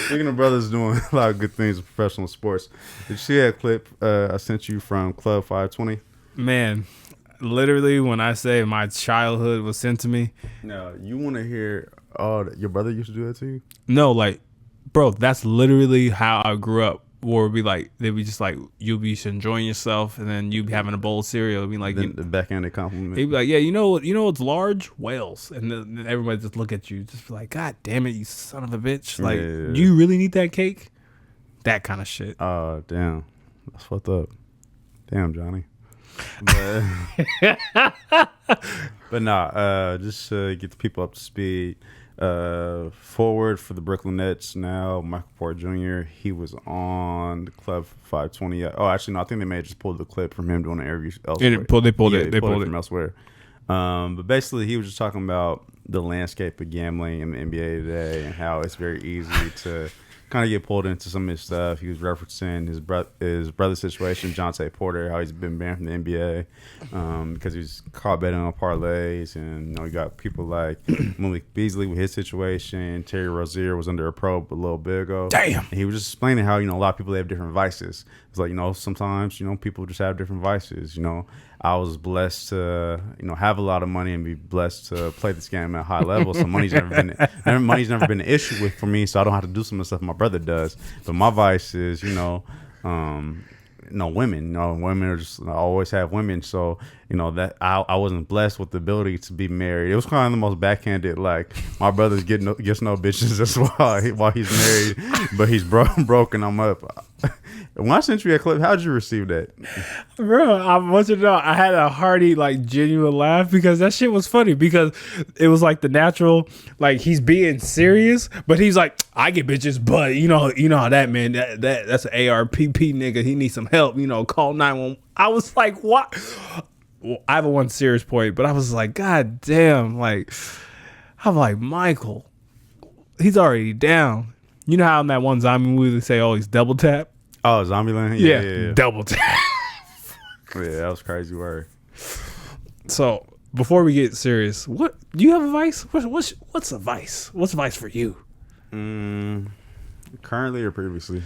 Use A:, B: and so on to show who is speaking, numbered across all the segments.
A: Speaking of brothers doing a lot of good things in professional sports, did you see that clip I sent you from Club 520?
B: Man, literally, when I say my childhood was sent to me.
A: No, you want to hear? Oh, your brother used to do that to you?
B: No, like, bro, that's literally how I grew up. Or be like, they'd be just like, you'll be enjoying yourself, and then you be having a bowl of cereal. Be like,
A: the backhanded compliment.
B: He'd be like, yeah, you know what's large? Whales. And then everybody just look at you, just be like, God damn it, you son of a bitch. Like, do you really need that cake? That kind of shit.
A: Oh, damn. That's fucked up. Damn, Johnny. But nah, just to get the people up to speed. Forward for the Brooklyn Nets now, Michael Porter Jr. He was on the Club 520. Oh, actually, no, I think they may have just pulled the clip from him doing an interview elsewhere.
B: They pulled it
A: from elsewhere. But basically, he was just talking about the landscape of gambling in the NBA today and how it's very easy to kind of get pulled into some of his stuff. He was referencing his brother's situation, Jonte Porter, how he's been banned from the NBA because he's caught betting on parlays, and you got people like Malik Beasley with his situation. Terry Rozier was under a probe a little bit ago.
B: Damn.
A: And he was just explaining how a lot of people have different vices. It's like sometimes people just have different vices. I was blessed to have a lot of money and be blessed to play this game at a high level. So money's never been an issue for me. So I don't have to do some of the stuff my brother does. But my vice is women. Women are just, I always have women. So that I wasn't blessed with the ability to be married. It was kind of the most backhanded. Like, my brother's gets no bitches. That's while he's married, but he's broke and I'm up. When I sent you that clip, how'd you receive that?
B: Bro, I want you to know, I had a hearty, genuine laugh because that shit was funny, because it was like the natural, he's being serious, but he's like, I get bitches, but you know how that man, that's an ARPP nigga. He needs some help, call 911. I was like, what? Well, I have a one serious point, but I was like, God damn, I'm like, Michael, he's already down. You know how in that one zombie movie they say, oh, he's double tap?
A: Oh, Zombieland?
B: Yeah. Double tap.
A: Yeah, that was crazy word.
B: So, before we get serious, what do you have a vice? What's a vice? What's a vice for you?
A: Currently or previously?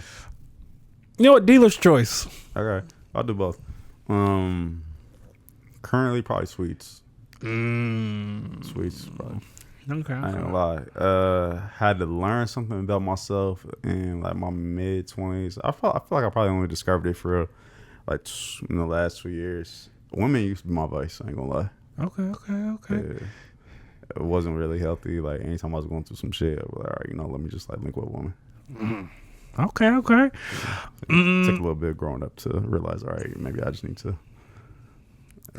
B: You know what? Dealer's choice.
A: Okay, I'll do both. Currently, probably sweets. Sweets, probably.
B: Okay.
A: I ain't gonna lie. Had to learn something about myself in my mid-20s. I feel like I probably only discovered it for in the last 2 years. Women used to be my vice. I ain't gonna lie.
B: Okay.
A: Yeah. It wasn't really healthy. Anytime I was going through some shit, I was like, all right, let me just link with a woman.
B: Okay.
A: It took a little bit growing up to realize, all right, maybe I just need to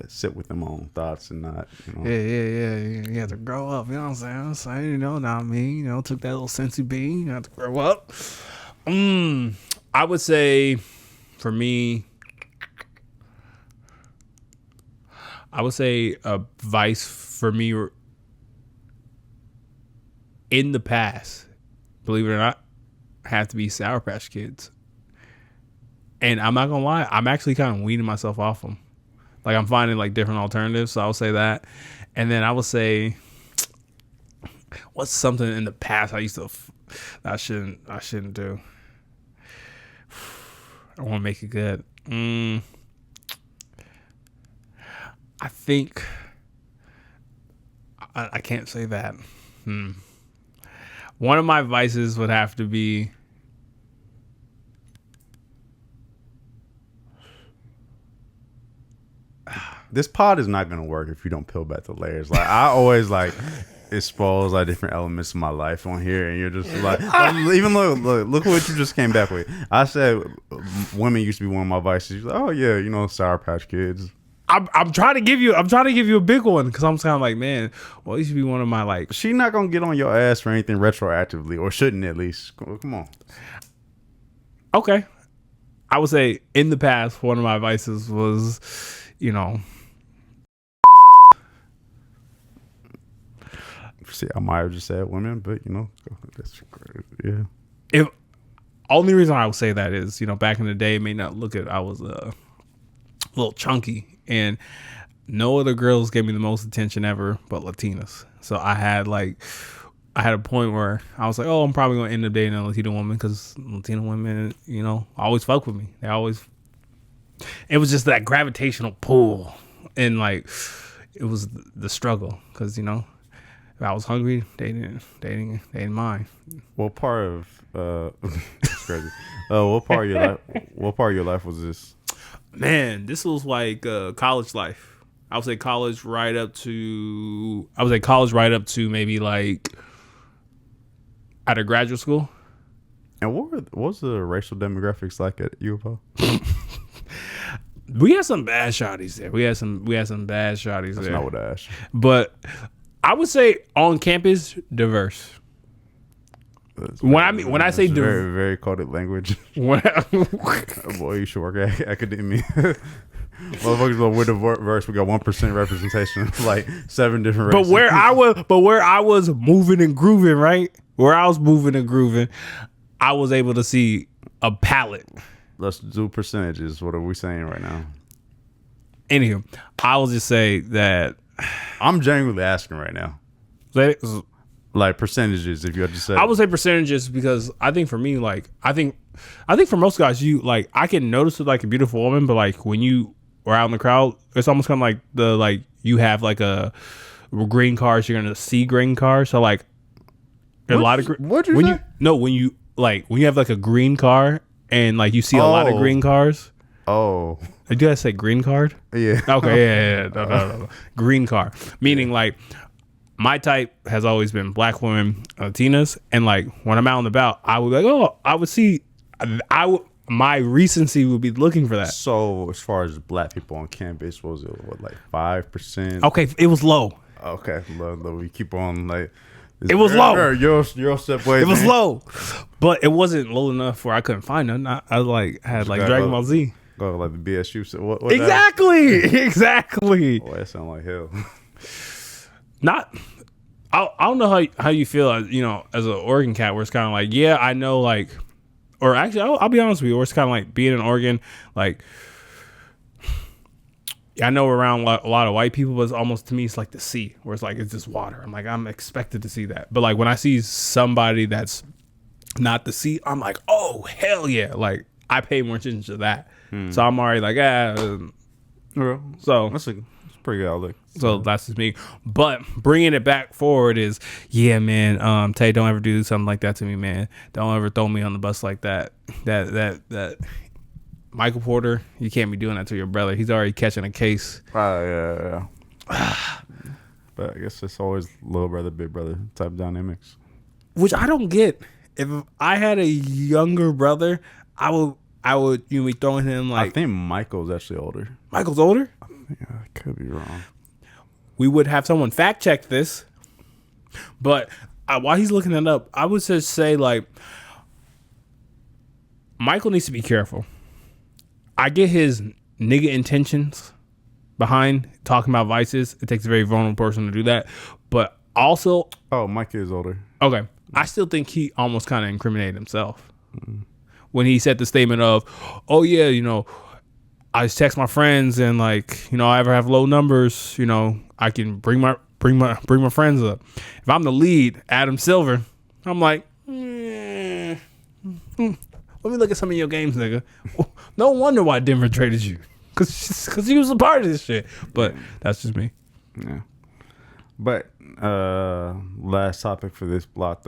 A: sit with my own thoughts and not,
B: Yeah. You have to grow up, you know what I'm saying? Not me, took that little sensi bean, you have to grow up. I would say, for me, a vice for me in the past, believe it or not, have to be Sour Patch Kids. And I'm not gonna lie, I'm actually kind of weaning myself off them. I'm finding different alternatives, so I'll say that. And then I would say, what's something in the past I used to I shouldn't do. I want to make it good. I think I can't say that. One of my vices would have to be
A: this pod is not gonna work if you don't peel back the layers. I always expose different elements of my life on here, and you're just even look what you just came back with. I said women used to be one of my vices. You're like, oh yeah, Sour Patch Kids.
B: I'm trying to give you a big one, because I'm kind of like, man, well, it used to be one of my
A: She not gonna get on your ass for anything retroactively, or shouldn't at least. Come on.
B: Okay, I would say in the past, one of my vices was,
A: See, I might have just said women, but that's great. Yeah.
B: If only reason I would say that is, back in the day, may not look at, I was a little chunky, and no other girls gave me the most attention ever but Latinas. So I had I had a point where I was like, oh, I'm probably gonna end up dating a Latina woman because Latina women, always fuck with me. They always. It was just that gravitational pull, and like, it was the struggle because if I was hungry, they didn't mind.
A: What part of it's crazy? What part of your life? What part of your life was this?
B: Man, this was like college life. I would say college right up to maybe like out of graduate school.
A: And what was the racial demographics like at U of O?
B: We had some bad shawties there. We had some bad shawties there.
A: That's not what I asked.
B: But I would say on campus, diverse. When I say
A: very, very coded language. Boy, you should work at academia. Motherfuckers, we're diverse. We got 1% representation, like 7 different races.
B: But where I was moving and grooving, right? Where I was moving and grooving, I was able to see a palette.
A: Let's do percentages. What are we saying right now?
B: Anywho, I will just say that
A: I'm genuinely asking right now. Like percentages, if you had to say.
B: I would say percentages because I think for me, like I think for most guys, you like I can notice it like a beautiful woman, but like when you are out in the crowd, it's almost kind of like you have like a green card, so you're gonna see green card. So like when you have like a green car and like you see a lot of green cars.
A: Oh,
B: did you guys say green card?
A: Yeah.
B: Okay. Yeah. No. Green car, meaning like. My type has always been black women, Latinas, and like when I'm out and about, I would be like, my recency would be looking for that.
A: So as far as black people on campus, what was it like 5%?
B: Okay, it was low.
A: Okay, low. We keep on like.
B: It was low.
A: Your step way.
B: It was low, but it wasn't low enough where I couldn't find none. I like had like Dragon Ball Z.
A: Go like the BSU. So what
B: exactly.
A: Oh, that sound like hell.
B: I don't know how you feel as an Oregon cat where it's kind of like I know like or actually I'll be honest with you where it's kind of like being in Oregon like I know we're around a lot of white people but it's almost to me it's like the sea where it's like it's just water. I'm expected to see that, but like when I see somebody that's not the sea I'm like oh hell yeah, like I pay more attention to that. So I'm already like so
A: that's pretty good outlook.
B: So that's just me. But bringing it back forward is, man, Tay, don't ever do something like that to me, man. Don't ever throw me on the bus like that. That Michael Porter, you can't be doing that to your brother. He's already catching a case.
A: Yeah. But I guess it's always little brother, big brother type dynamics.
B: Which I don't get. If I had a younger brother, I would be throwing him like.
A: I think Michael's actually older.
B: Michael's older?
A: Yeah, I could be wrong.
B: We would have someone fact check this, but while he's looking it up, I would just say like Michael needs to be careful. I get his nigga intentions behind talking about vices. It takes a very vulnerable person to do that, but also,
A: Mike is older.
B: Okay, I still think he almost kind of incriminated himself when he said the statement of, "Oh yeah, I just text my friends and like, I ever have low numbers, I can bring my friends up. If I'm the lead, Adam Silver, I'm like, let me look at some of your games, nigga. No wonder why Denver traded you, cause he was a part of this shit. But that's just me.
A: Yeah. But last topic for this block though.